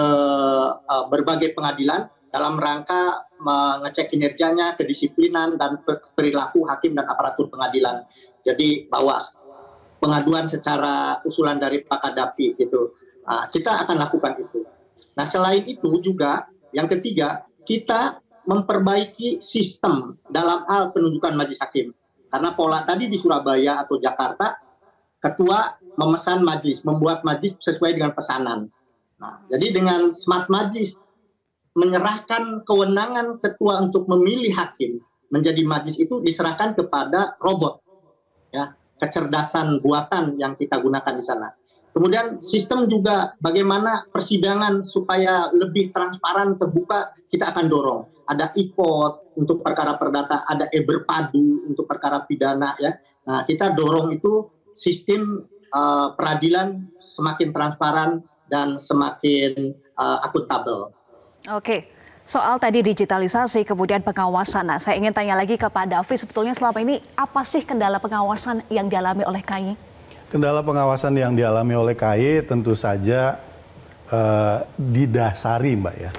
Speaker 6: berbagai pengadilan dalam rangka mengecek kinerjanya, kedisiplinan dan perilaku hakim dan aparatur pengadilan. Jadi Bawas, pengaduan secara usulan dari Pak Kadapi gitu, kita akan lakukan itu. Nah, selain itu juga yang ketiga, kita memperbaiki sistem dalam hal penunjukan majelis hakim. Karena pola tadi di Surabaya atau Jakarta, ketua memesan majelis, membuat majelis sesuai dengan pesanan. Nah, jadi dengan smart majelis, menyerahkan kewenangan ketua untuk memilih hakim menjadi majelis itu diserahkan kepada robot, ya, kecerdasan buatan yang kita gunakan di sana. Kemudian sistem juga bagaimana persidangan supaya lebih transparan, terbuka, kita akan dorong. Ada e-court untuk perkara perdata, ada e-berpadu untuk perkara pidana, ya. Nah, kita dorong itu sistem peradilan semakin transparan dan semakin akuntabel.
Speaker 4: Oke, soal tadi digitalisasi kemudian pengawasan. Nah, saya ingin tanya lagi kepada Davi, sebetulnya selama ini apa sih kendala pengawasan yang dialami oleh KAI?
Speaker 5: Kendala pengawasan yang dialami oleh KAI tentu saja didasari, Mbak, ya,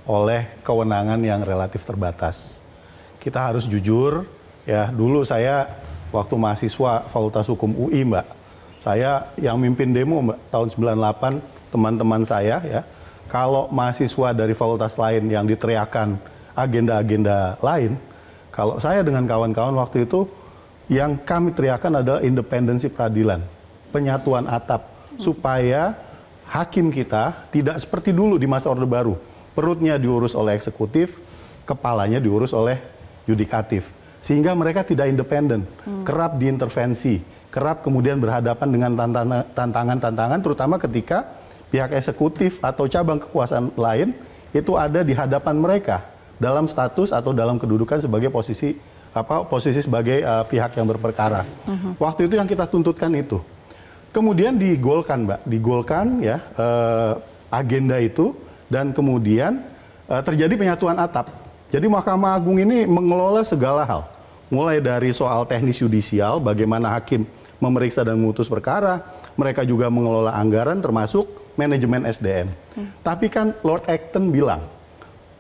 Speaker 5: oleh kewenangan yang relatif terbatas. Kita harus jujur, ya, dulu saya waktu mahasiswa Fakultas Hukum UI, Mbak, saya yang mimpin demo, Mbak, tahun 98, teman-teman saya, ya, kalau mahasiswa dari fakultas lain yang diteriakan agenda-agenda lain, kalau saya dengan kawan-kawan waktu itu, yang kami teriakan adalah independensi peradilan, penyatuan atap, supaya hakim kita tidak seperti dulu di masa Orde Baru. Perutnya diurus oleh eksekutif, kepalanya diurus oleh yudikatif. Sehingga mereka tidak independen, kerap diintervensi, kerap kemudian berhadapan dengan tantangan-tantangan, terutama ketika pihak eksekutif atau cabang kekuasaan lain itu ada di hadapan mereka dalam status atau dalam kedudukan sebagai posisi sebagai pihak yang berperkara. Waktu itu yang kita tuntutkan itu. Kemudian digolkan, Mbak, ya, agenda itu, dan kemudian terjadi penyatuan atap. Jadi Mahkamah Agung ini mengelola segala hal, mulai dari soal teknis yudisial, bagaimana hakim memeriksa dan memutus perkara, mereka juga mengelola anggaran termasuk manajemen SDM. Tapi kan Lord Acton bilang,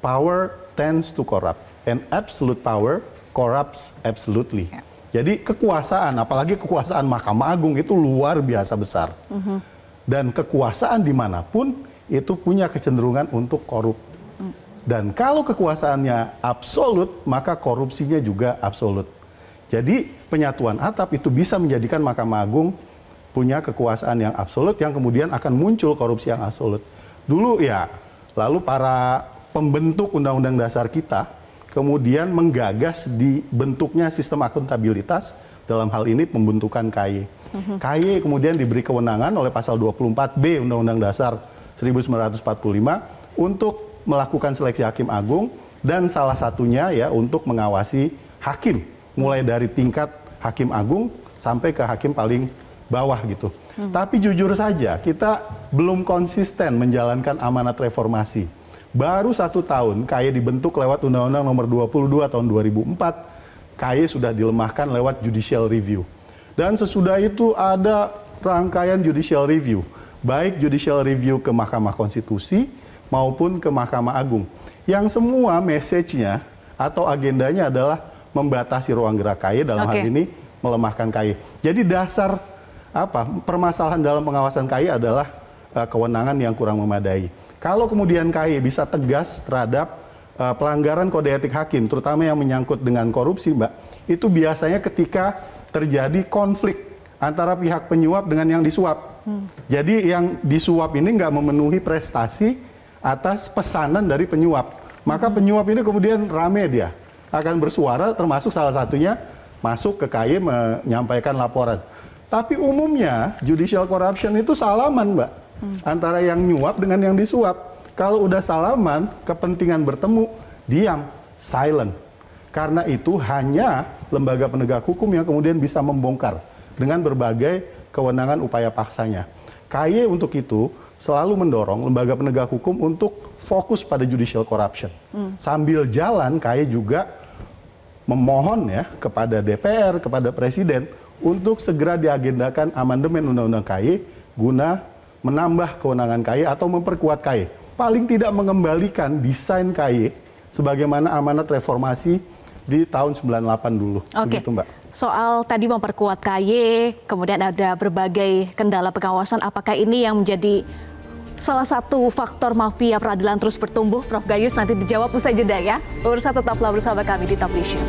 Speaker 5: power tends to corrupt, and absolute power corrupts absolutely. Jadi kekuasaan, apalagi kekuasaan Mahkamah Agung itu luar biasa besar. Dan kekuasaan dimanapun itu punya kecenderungan untuk korup. Dan kalau kekuasaannya absolut, maka korupsinya juga absolut. Jadi penyatuan atap itu bisa menjadikan Mahkamah Agung punya kekuasaan yang absolut, yang kemudian akan muncul korupsi yang absolut. Dulu ya, lalu para pembentuk Undang-Undang Dasar kita kemudian menggagas dibentuknya sistem akuntabilitas, dalam hal ini pembentukan KAI. KAI kemudian diberi kewenangan oleh pasal 24B Undang-Undang Dasar 1945 untuk melakukan seleksi hakim agung, dan salah satunya ya untuk mengawasi hakim, mulai dari tingkat hakim agung sampai ke hakim paling bawah gitu. Tapi jujur saja kita belum konsisten menjalankan amanat reformasi. Baru 1 tahun KAI dibentuk lewat Undang-Undang Nomor 22 tahun 2004. KAI sudah dilemahkan lewat judicial review. Dan sesudah itu ada rangkaian judicial review, baik judicial review ke Mahkamah Konstitusi maupun ke Mahkamah Agung. Yang semua message-nya atau agendanya adalah membatasi ruang gerak KAI, dalam hal ini melemahkan KAI. Jadi dasar permasalahan dalam pengawasan KAI adalah kewenangan yang kurang memadai. Kalau kemudian KAI bisa tegas terhadap pelanggaran kode etik hakim, terutama yang menyangkut dengan korupsi, Mbak, itu biasanya ketika terjadi konflik antara pihak penyuap dengan yang disuap. Jadi yang disuap ini nggak memenuhi prestasi atas pesanan dari penyuap. Maka penyuap ini kemudian rame, dia akan bersuara, termasuk salah satunya masuk ke KAI menyampaikan laporan. Tapi umumnya judicial corruption itu salaman, Mbak. Antara yang nyuap dengan yang disuap. Kalau udah salaman, kepentingan bertemu, diam, silent. Karena itu hanya lembaga penegak hukum yang kemudian bisa membongkar dengan berbagai kewenangan upaya paksanya. KY untuk itu selalu mendorong lembaga penegak hukum untuk fokus pada judicial corruption. Sambil jalan, KY juga memohon ya kepada DPR, kepada Presiden untuk segera diagendakan amandemen Undang-Undang KY guna menambah kewenangan KY atau memperkuat KY. Paling tidak mengembalikan desain KY sebagaimana amanat reformasi di tahun 98 dulu.
Speaker 4: Oke.
Speaker 5: Begitu, Mbak.
Speaker 4: Soal tadi memperkuat KY, kemudian ada berbagai kendala pengawasan, apakah ini yang menjadi salah satu faktor mafia peradilan terus bertumbuh? Prof Gayus nanti dijawab usai jeda ya. Pemirsa tetaplah bersama kami di Top Issue.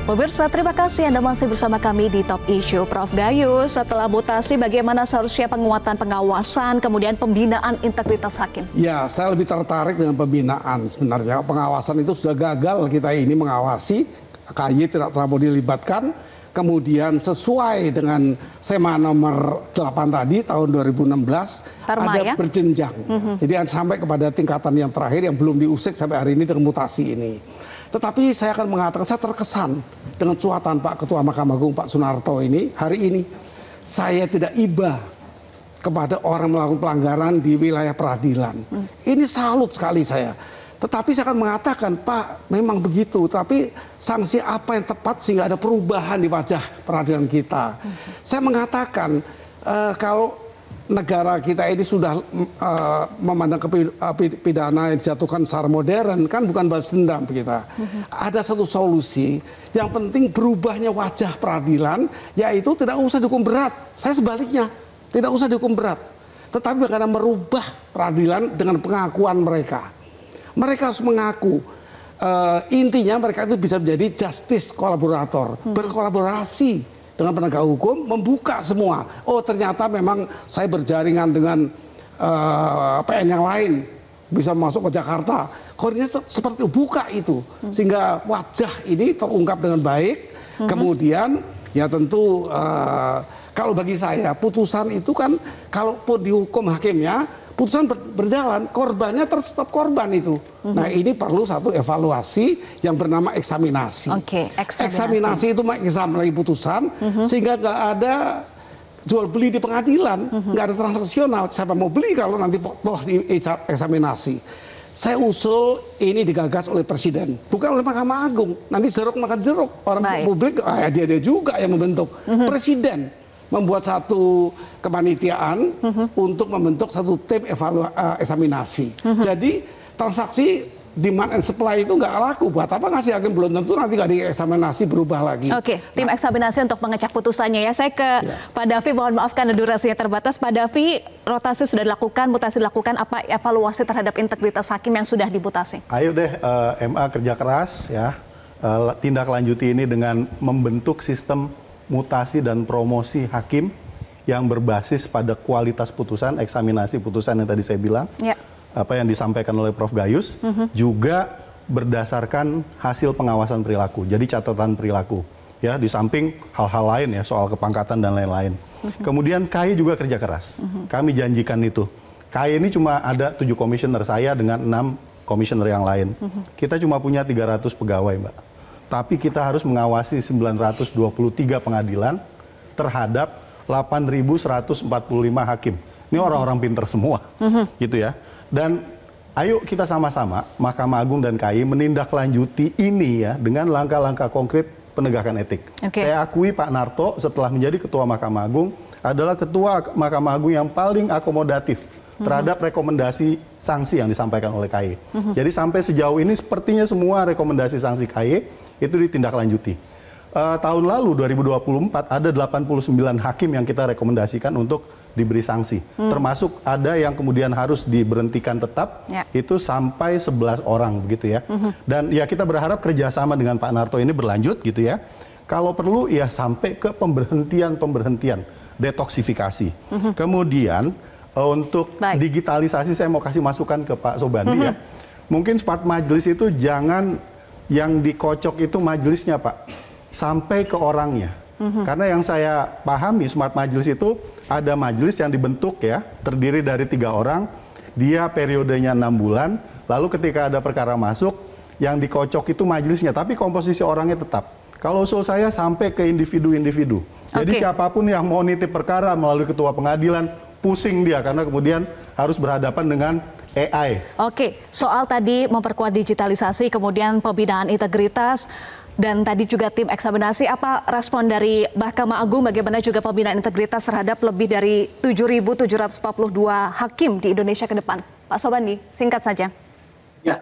Speaker 4: Pemirsa, terima kasih Anda masih bersama kami di Top Issue. Prof Gayus, setelah mutasi bagaimana seharusnya penguatan pengawasan, kemudian pembinaan integritas hakim?
Speaker 7: Ya, saya lebih tertarik dengan pembinaan sebenarnya. Pengawasan itu sudah gagal kita ini mengawasi, KY tidak terlalu dilibatkan, kemudian sesuai dengan SEMA nomor 8 tadi tahun 2016,
Speaker 4: Perma,
Speaker 7: ada
Speaker 4: ya?
Speaker 7: berjenjang. Jadi sampai kepada tingkatan yang terakhir yang belum diusik sampai hari ini dengan mutasi ini. Tetapi saya akan mengatakan saya terkesan dengan cuatan Pak Ketua Mahkamah Agung Pak Sunarto ini hari ini. Saya tidak iba kepada orang melakukan pelanggaran di wilayah peradilan. Ini salut sekali saya. Tetapi saya akan mengatakan, Pak, memang begitu. Tapi sanksi apa yang tepat sehingga ada perubahan di wajah peradilan kita. Saya mengatakan kalau negara kita ini sudah memandang pidana yang dijatuhkan secara modern, kan bukan balas dendam kita. Ada satu solusi, yang penting berubahnya wajah peradilan, yaitu tidak usah dihukum berat. Saya sebaliknya, tidak usah dihukum berat. Tetapi bagaimana merubah peradilan dengan pengakuan mereka. Mereka harus mengaku, intinya mereka itu bisa menjadi justice kolaborator, berkolaborasi dengan penegak hukum, membuka semua. Oh, ternyata memang saya berjaringan dengan PN yang lain, bisa masuk ke Jakarta. Koordinasi seperti buka itu, sehingga wajah ini terungkap dengan baik. Kemudian ya tentu kalau bagi saya putusan itu kan kalaupun dihukum hakimnya, putusan berjalan, korbannya tetap korban itu. Nah, ini perlu satu evaluasi yang bernama eksaminasi.
Speaker 4: Oke,
Speaker 7: eksaminasi itu mengeksam lagi putusan, sehingga nggak ada jual beli di pengadilan, nggak ada transaksional. Siapa mau beli kalau nanti toh di eksaminasi? Saya usul ini digagas oleh Presiden, bukan oleh Mahkamah Agung. Nanti jeruk makan jeruk, orang publik, dia juga yang membentuk. Presiden membuat satu kepanitiaan untuk membentuk satu tim eksaminasi. Jadi transaksi demand and supply itu nggak laku. Buat apa ngasih hakim belum tentu nanti nggak dieksaminasi berubah lagi.
Speaker 4: Oke, tim eksaminasi untuk mengecek putusannya ya. Saya ke Pak Davi, mohon maaf karena durasinya terbatas. Pak Davi, rotasi sudah dilakukan, mutasi dilakukan, apa evaluasi terhadap integritas hakim yang sudah dimutasi?
Speaker 5: Ayo deh MA kerja keras ya, tindak lanjuti ini dengan membentuk sistem mutasi dan promosi hakim yang berbasis pada kualitas putusan, eksaminasi putusan yang tadi saya bilang, apa yang disampaikan oleh Prof Gayus, juga berdasarkan hasil pengawasan perilaku, jadi catatan perilaku, ya di samping hal-hal lain ya soal kepangkatan dan lain-lain. Kemudian KY juga kerja keras, kami janjikan itu. KY ini cuma ada 7 komisioner, saya dengan 6 komisioner yang lain. Kita cuma punya 300 pegawai, Mbak. Tapi kita harus mengawasi 923 pengadilan terhadap 8.145 hakim. Ini orang-orang pinter semua, gitu ya. Dan ayo kita sama-sama, Mahkamah Agung dan KY menindaklanjuti ini ya dengan langkah-langkah konkret penegakan etik. Saya akui Pak Narto setelah menjadi Ketua Mahkamah Agung adalah Ketua Mahkamah Agung yang paling akomodatif terhadap rekomendasi sanksi yang disampaikan oleh KY. Jadi sampai sejauh ini sepertinya semua rekomendasi sanksi KY itu ditindaklanjuti. Tahun lalu 2024 ada 89 hakim yang kita rekomendasikan untuk diberi sanksi. Termasuk ada yang kemudian harus diberhentikan tetap, itu sampai 11 orang begitu ya. Dan ya kita berharap kerjasama dengan Pak Narto ini berlanjut gitu ya. Kalau perlu ya sampai ke pemberhentian detoksifikasi. Kemudian untuk digitalisasi saya mau kasih masukan ke Pak Sobandi ya. Mungkin smart majelis itu jangan yang dikocok itu majelisnya Pak, sampai ke orangnya. Karena yang saya pahami smart majelis itu ada majelis yang dibentuk ya, terdiri dari 3 orang, dia periodenya 6 bulan, lalu ketika ada perkara masuk, yang dikocok itu majelisnya, tapi komposisi orangnya tetap. Kalau usul saya sampai ke individu-individu. Jadi siapapun yang mau nitip perkara melalui ketua pengadilan, pusing dia karena kemudian harus berhadapan dengan AI.
Speaker 4: Oke, soal tadi memperkuat digitalisasi, kemudian pembinaan integritas, dan tadi juga tim eksaminasi, apa respon dari Mahkamah Agung bagaimana juga pembinaan integritas terhadap lebih dari 7.742 hakim di Indonesia ke depan? Pak Sobandi, singkat saja.
Speaker 6: Ya.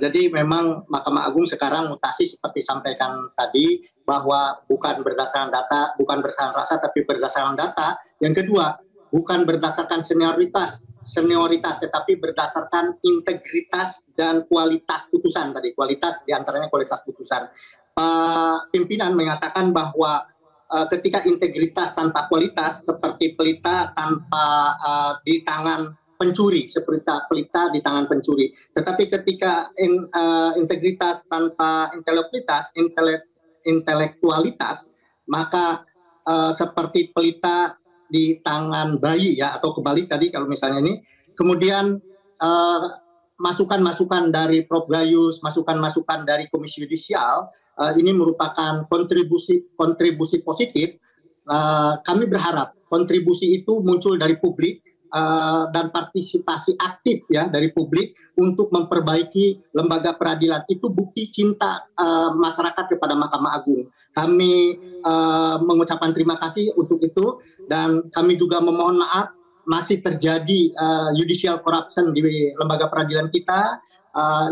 Speaker 6: Jadi memang Mahkamah Agung sekarang mutasi seperti sampaikan tadi, bahwa bukan berdasarkan data, bukan berdasarkan rasa, tapi berdasarkan data. Yang kedua, bukan berdasarkan senioritas, tetapi berdasarkan integritas dan kualitas putusan tadi. Kualitas diantaranya kualitas putusan. Pimpinan mengatakan bahwa ketika integritas tanpa kualitas, seperti pelita tanpa di tangan pencuri, seperti pelita di tangan pencuri. Tetapi ketika integritas tanpa intelektualitas, maka seperti pelita di tangan bayi ya, atau kebalik tadi kalau misalnya ini. Kemudian masukan-masukan dari Prof. Gayus, masukan-masukan dari Komisi Yudisial, ini merupakan kontribusi positif. Kami berharap kontribusi itu muncul dari publik, dan partisipasi aktif ya dari publik untuk memperbaiki lembaga peradilan. Itu bukti cinta masyarakat kepada Mahkamah Agung. Kami mengucapkan terima kasih untuk itu, dan kami juga memohon maaf masih terjadi judicial corruption di lembaga peradilan kita.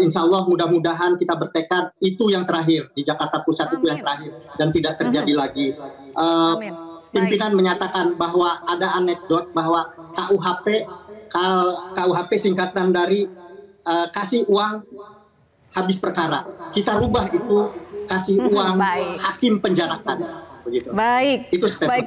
Speaker 6: Insya Allah mudah-mudahan kita bertekad itu yang terakhir di Jakarta Pusat. Itu yang terakhir dan tidak terjadi lagi. Pimpinan menyatakan bahwa ada anekdot bahwa KUHP singkatan dari kasih uang habis perkara. Kita rubah itu kasih uang hakim penjarakan. Begitu.
Speaker 4: Baik,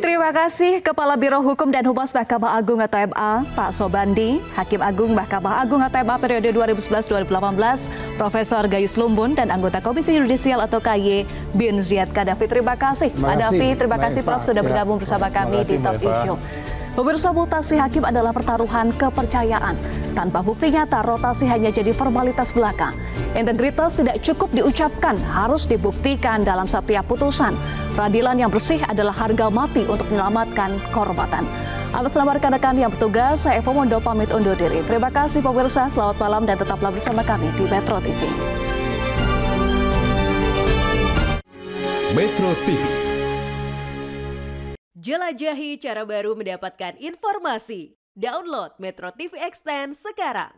Speaker 4: terima kasih Kepala Biro Hukum dan Humas Mahkamah Agung atau MA, Pak Sobandi, Hakim Agung Mahkamah Agung atau MA periode 2011-2018, Profesor Gayus Lumbun, dan anggota Komisi Yudisial atau KY bin Ziyad Qaddafi. Terima kasih Pak Davi, terima kasih Prof sudah bergabung bersama kami di Top Issue. Pemirsa, mutasi hakim adalah pertaruhan kepercayaan. Tanpa bukti nyata, rotasi hanya jadi formalitas belaka. Integritas tidak cukup diucapkan, harus dibuktikan dalam setiap putusan. Peradilan yang bersih adalah harga mati untuk menyelamatkan kehormatan. Atas nama rekan-rekan yang bertugas, saya Eva Mondo pamit undur diri. Terima kasih pemirsa, selamat malam dan tetaplah bersama kami di Metro TV.
Speaker 8: Metro TV.
Speaker 9: Jelajahi cara baru mendapatkan informasi. Download Metro TV Extend sekarang.